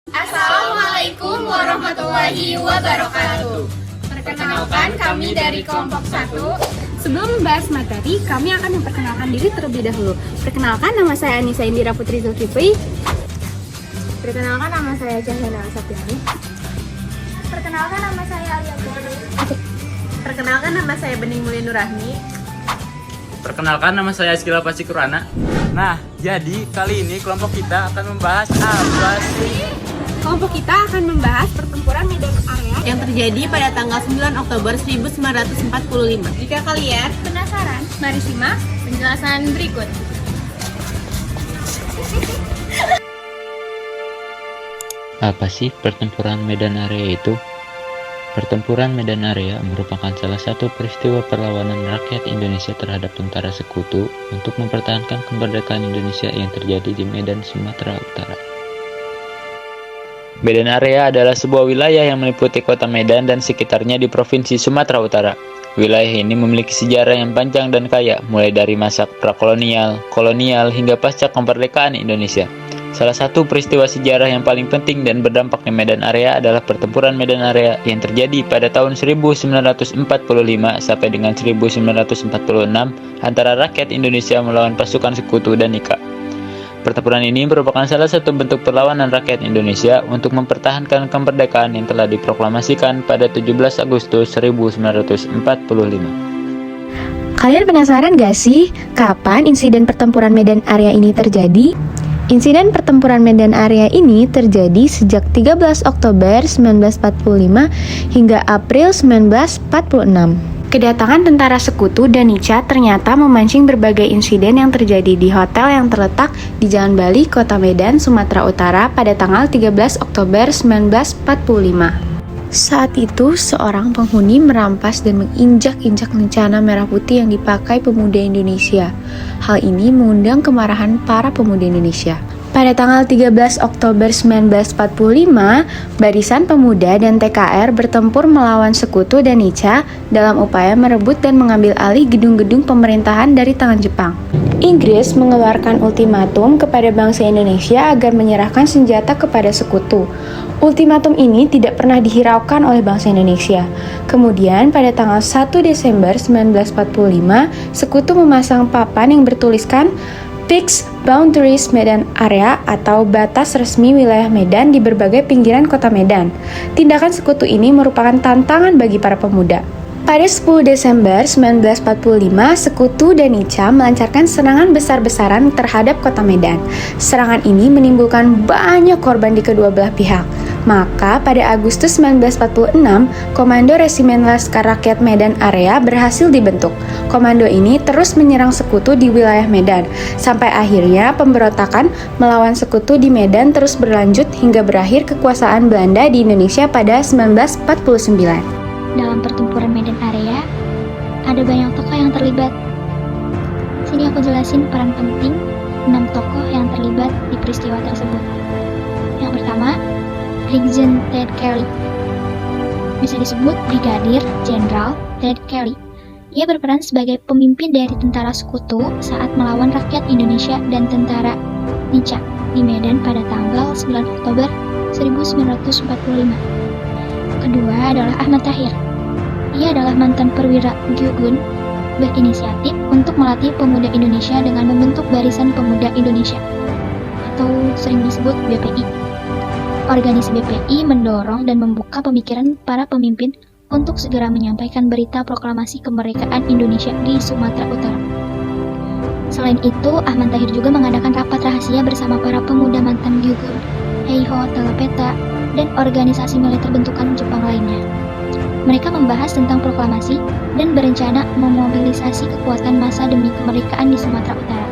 Assalamualaikum warahmatullahi wabarakatuh. Perkenalkan, kami dari kelompok 1. Sebelum membahas materi, kami akan memperkenalkan diri terlebih dahulu. Perkenalkan, nama saya Anissa Indira Putri Zulkifli. Perkenalkan, nama saya Cahyana Sapiani. Perkenalkan, nama saya Alia Putri. Perkenalkan, nama saya Bening Mulia Nurahmi. Perkenalkan, nama saya Eskila Pasikurana. Nah, jadi kali ini kelompok kita akan membahas apa sih? Kelompok kita akan membahas pertempuran medan area Yang terjadi pada tanggal 9 Oktober 1945. Jika kalian Penasaran? Mari simak penjelasan berikut. Apa sih pertempuran medan area itu? Pertempuran medan area merupakan salah satu peristiwa perlawanan rakyat Indonesia terhadap tentara sekutu untuk mempertahankan kemerdekaan Indonesia yang terjadi di Medan, Sumatera Utara. Medan area adalah sebuah wilayah yang meliputi kota Medan dan sekitarnya di Provinsi Sumatera Utara. Wilayah ini memiliki sejarah yang panjang dan kaya, mulai dari masa prakolonial, kolonial, hingga pasca kemerdekaan Indonesia. Salah satu peristiwa sejarah yang paling penting dan berdampak di Medan area adalah pertempuran Medan area yang terjadi pada tahun 1945 sampai dengan 1946 antara rakyat Indonesia melawan pasukan sekutu dan IKA. Pertempuran ini merupakan salah satu bentuk perlawanan rakyat Indonesia untuk mempertahankan kemerdekaan yang telah diproklamasikan pada 17 Agustus 1945. Kalian penasaran gak sih kapan insiden pertempuran Medan area ini terjadi? Insiden pertempuran Medan area ini terjadi sejak 13 Oktober 1945 hingga April 1946. Kedatangan tentara sekutu dan ICA ternyata memancing berbagai insiden yang terjadi di hotel yang terletak di Jalan Bali, Kota Medan, Sumatera Utara pada tanggal 13 Oktober 1945. Saat itu, seorang penghuni merampas dan menginjak-injak lencana merah putih yang dipakai pemuda Indonesia. Hal ini mengundang kemarahan para pemuda Indonesia. Pada tanggal 13 Oktober 1945, Barisan Pemuda dan TKR bertempur melawan Sekutu dan ICA dalam upaya merebut dan mengambil alih gedung-gedung pemerintahan dari tangan Jepang. Inggris mengeluarkan ultimatum kepada bangsa Indonesia agar menyerahkan senjata kepada Sekutu. Ultimatum ini tidak pernah dihiraukan oleh bangsa Indonesia. Kemudian pada tanggal 1 Desember 1945, Sekutu memasang papan yang bertuliskan Fixed Boundaries Medan Area atau batas resmi wilayah Medan di berbagai pinggiran kota Medan. Tindakan Sekutu ini merupakan tantangan bagi para pemuda. Pada 10 Desember 1945, Sekutu dan ICA melancarkan serangan besar-besaran terhadap kota Medan. Serangan ini menimbulkan banyak korban di kedua belah pihak. Maka pada Agustus 1946, Komando Resimen Laskar Rakyat Medan Area berhasil dibentuk. Komando ini terus menyerang Sekutu di wilayah Medan, sampai akhirnya pemberontakan melawan Sekutu di Medan terus berlanjut hingga berakhir kekuasaan Belanda di Indonesia pada 1949. Dalam pertempuran Medan area, ada banyak tokoh yang terlibat. Sini aku jelasin peran penting 6 tokoh yang terlibat di peristiwa tersebut. Yang pertama, Brigjen Ted Kelly. Bisa disebut Brigadir Jenderal Ted Kelly. Ia berperan sebagai pemimpin dari tentara sekutu saat melawan rakyat Indonesia dan tentara ICA di Medan pada tanggal 9 Oktober 1945. Kedua adalah Ahmad Tahir. Ia adalah mantan perwira Gyugun, berinisiatif untuk melatih pemuda Indonesia dengan membentuk Barisan Pemuda Indonesia atau sering disebut BPI. Organisasi BPI mendorong dan membuka pemikiran para pemimpin untuk segera menyampaikan berita proklamasi kemerdekaan Indonesia di Sumatera Utara. Selain itu, Ahmad Tahir juga mengadakan rapat rahasia bersama para pemuda mantan Gyugun, Heiho Telepeta, dan organisasi militer bentukan Jepang lainnya. Mereka membahas tentang proklamasi dan berencana memobilisasi kekuatan massa demi kemerdekaan di Sumatera Utara.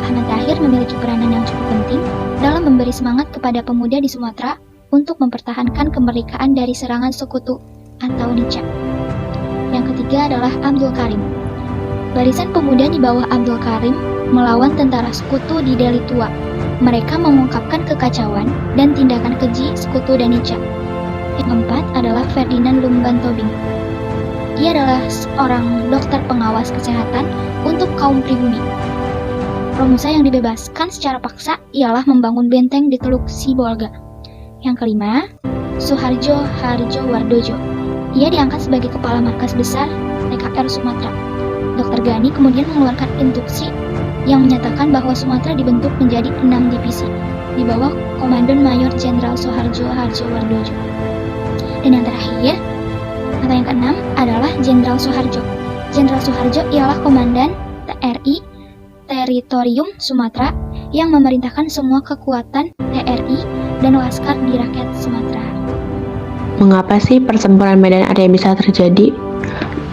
Ahmad Tahir memiliki peranan yang cukup penting dalam memberi semangat kepada pemuda di Sumatera untuk mempertahankan kemerdekaan dari serangan Sekutu atau ICA. Yang ketiga adalah Abdul Karim. Barisan pemuda di bawah Abdul Karim melawan tentara Sekutu di Deli Tua. Mereka mengungkapkan kekacauan dan tindakan keji Sekutu dan ICA. Yang keempat adalah Ferdinand Lumban Tobing. Ia adalah seorang dokter pengawas kesehatan untuk kaum pribumi. Romusa yang dibebaskan secara paksa ialah membangun benteng di Teluk Sibolga. Yang kelima, Suharjo Harjowardojo. Ia diangkat sebagai kepala markas besar TKR Sumatera. Dr. Gani kemudian mengeluarkan instruksi yang menyatakan bahwa Sumatera dibentuk menjadi 6 divisi di bawah Komandan Mayor Jenderal Suharjo Harjowardojo. Dan yang terakhir, atau yang keenam adalah Jenderal Suharjo. Jenderal Suharjo ialah Komandan TRI Teritorium Sumatera yang memerintahkan semua kekuatan TRI dan laskar di rakyat Sumatera. Mengapa sih pertempuran Medan Area bisa terjadi?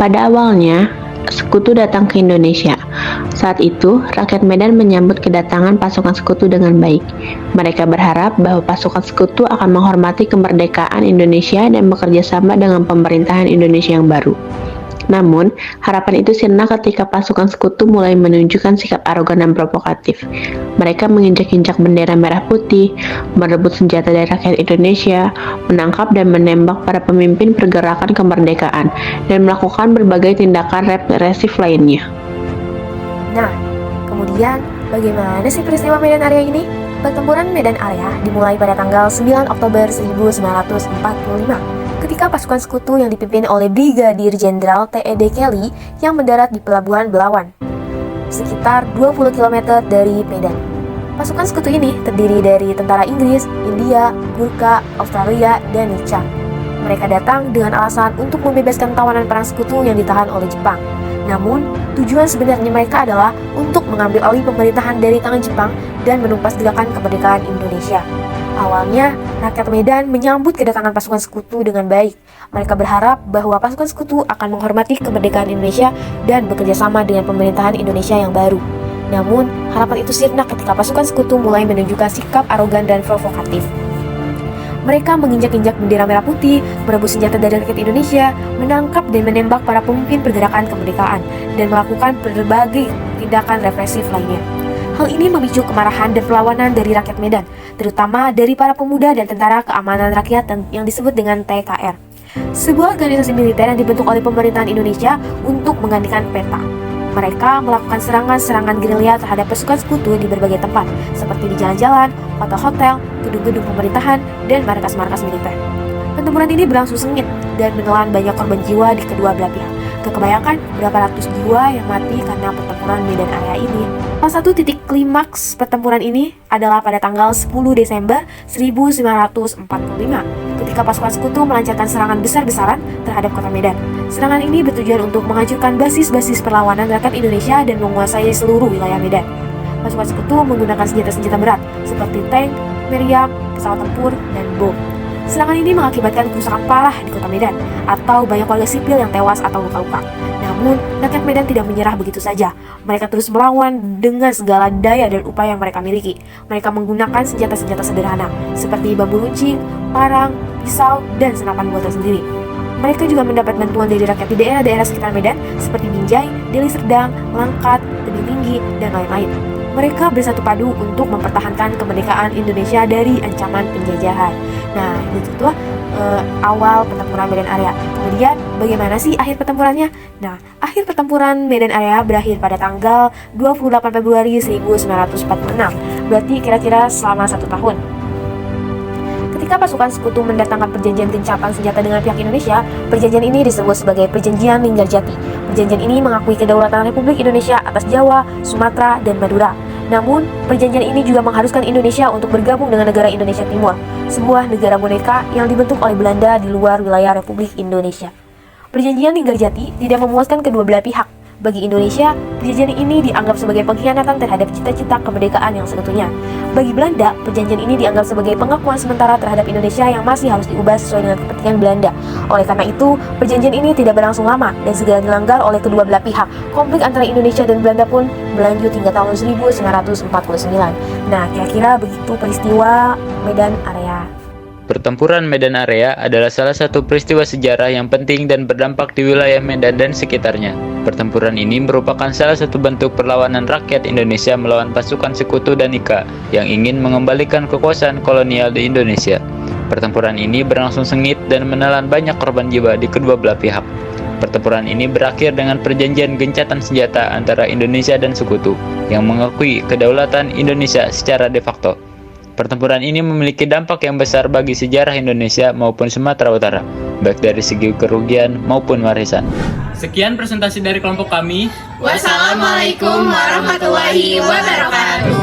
Pada awalnya, Sekutu datang ke Indonesia. Saat itu, rakyat Medan menyambut kedatangan pasukan Sekutu dengan baik. Mereka berharap bahwa pasukan Sekutu akan menghormati kemerdekaan Indonesia dan bekerja sama dengan pemerintahan Indonesia yang baru. Namun, harapan itu sirna ketika pasukan Sekutu mulai menunjukkan sikap arogan dan provokatif. Mereka menginjak-injak bendera merah putih, merebut senjata dari rakyat Indonesia, menangkap dan menembak para pemimpin pergerakan kemerdekaan, dan melakukan berbagai tindakan represif lainnya. Nah, kemudian bagaimana sih peristiwa Medan Area ini? Pertempuran Medan Area dimulai pada tanggal 9 Oktober 1945 ketika pasukan Sekutu yang dipimpin oleh Brigadir Jenderal T.E.D. Kelly yang mendarat di Pelabuhan Belawan, sekitar 20 km dari Medan. Pasukan Sekutu ini terdiri dari tentara Inggris, India, Gurkha, Australia, dan Nica. Mereka datang dengan alasan untuk membebaskan tawanan perang Sekutu yang ditahan oleh Jepang. Namun, tujuan sebenarnya mereka adalah untuk mengambil alih pemerintahan dari tangan Jepang dan menumpas gerakan kemerdekaan Indonesia. Awalnya, rakyat Medan menyambut kedatangan pasukan Sekutu dengan baik. Mereka berharap bahwa pasukan Sekutu akan menghormati kemerdekaan Indonesia dan bekerja sama dengan pemerintahan Indonesia yang baru. Namun, harapan itu sirna ketika pasukan Sekutu mulai menunjukkan sikap arogan dan provokatif. Mereka menginjak-injak bendera merah putih, merebut senjata dari rakyat Indonesia, menangkap dan menembak para pemimpin pergerakan kemerdekaan, dan melakukan berbagai tindakan represif lainnya. Hal ini memicu kemarahan dan perlawanan dari rakyat Medan, terutama dari para pemuda dan tentara keamanan rakyat yang disebut dengan TKR. Sebuah organisasi militer yang dibentuk oleh pemerintahan Indonesia untuk menggantikan PETA. Mereka melakukan serangan-serangan gerilya terhadap pasukan Sekutu di berbagai tempat, seperti di jalan-jalan, hotel-hotel, gedung-gedung pemerintahan, dan markas-markas militer. Pertempuran ini berlangsung sengit dan menelan banyak korban jiwa di kedua belah pihak. Kebanyakan berapa ratus jiwa yang mati karena pertempuran Medan Area ini. Salah satu titik klimaks pertempuran ini adalah pada tanggal 10 Desember 1945 ketika pasukan Sekutu melancarkan serangan besar-besaran terhadap kota Medan. Serangan ini bertujuan untuk menghancurkan basis-basis perlawanan rakyat Indonesia dan menguasai seluruh wilayah Medan. Pasukan Sekutu menggunakan senjata-senjata berat seperti tank, meriam, pesawat tempur, dan bom. Serangan ini mengakibatkan kerusakan parah di kota Medan atau banyak warga sipil yang tewas atau luka-luka. Namun, rakyat Medan tidak menyerah begitu saja. Mereka terus melawan dengan segala daya dan upaya yang mereka miliki. Mereka menggunakan senjata-senjata sederhana seperti bambu runcing, parang, pisau, dan senapan buatan sendiri. Mereka juga mendapat bantuan dari rakyat di daerah-daerah sekitar Medan seperti Binjai, Deli Serdang, Langkat, Tebing Tinggi, dan lain-lain. Mereka bersatu padu untuk mempertahankan kemerdekaan Indonesia dari ancaman penjajahan. Nah, itu tuh awal pertempuran Medan Area. Kemudian, bagaimana sih akhir pertempurannya? Nah, akhir pertempuran Medan Area berakhir pada tanggal 28 Februari 1946. Berarti kira-kira selama 1 tahun. Ketika pasukan Sekutu mendatangkan perjanjian gencatan senjata dengan pihak Indonesia, perjanjian ini disebut sebagai Perjanjian Linggarjati. Perjanjian ini mengakui kedaulatan Republik Indonesia atas Jawa, Sumatera, dan Madura. Namun, perjanjian ini juga mengharuskan Indonesia untuk bergabung dengan negara Indonesia Timur, sebuah negara boneka yang dibentuk oleh Belanda di luar wilayah Republik Indonesia. Perjanjian Linggarjati tidak memuaskan kedua belah pihak. Bagi Indonesia, perjanjian ini dianggap sebagai pengkhianatan terhadap cita-cita kemerdekaan yang seutuhnya. Bagi Belanda, perjanjian ini dianggap sebagai pengakuan sementara terhadap Indonesia yang masih harus diubah sesuai dengan kepentingan Belanda. Oleh karena itu, perjanjian ini tidak berlangsung lama dan segera dilanggar oleh kedua belah pihak. Konflik antara Indonesia dan Belanda pun berlanjut hingga tahun 1949. Nah, kira-kira begitu peristiwa Medan Area. Pertempuran Medan Area adalah salah satu peristiwa sejarah yang penting dan berdampak di wilayah Medan dan sekitarnya. Pertempuran ini merupakan salah satu bentuk perlawanan rakyat Indonesia melawan pasukan Sekutu dan Ika yang ingin mengembalikan kekuasaan kolonial di Indonesia. Pertempuran ini berlangsung sengit dan menelan banyak korban jiwa di kedua belah pihak. Pertempuran ini berakhir dengan perjanjian gencatan senjata antara Indonesia dan Sekutu yang mengakui kedaulatan Indonesia secara de facto. Pertempuran ini memiliki dampak yang besar bagi sejarah Indonesia maupun Sumatera Utara, baik dari segi kerugian maupun warisan. Sekian presentasi dari kelompok kami. Wassalamualaikum warahmatullahi wabarakatuh.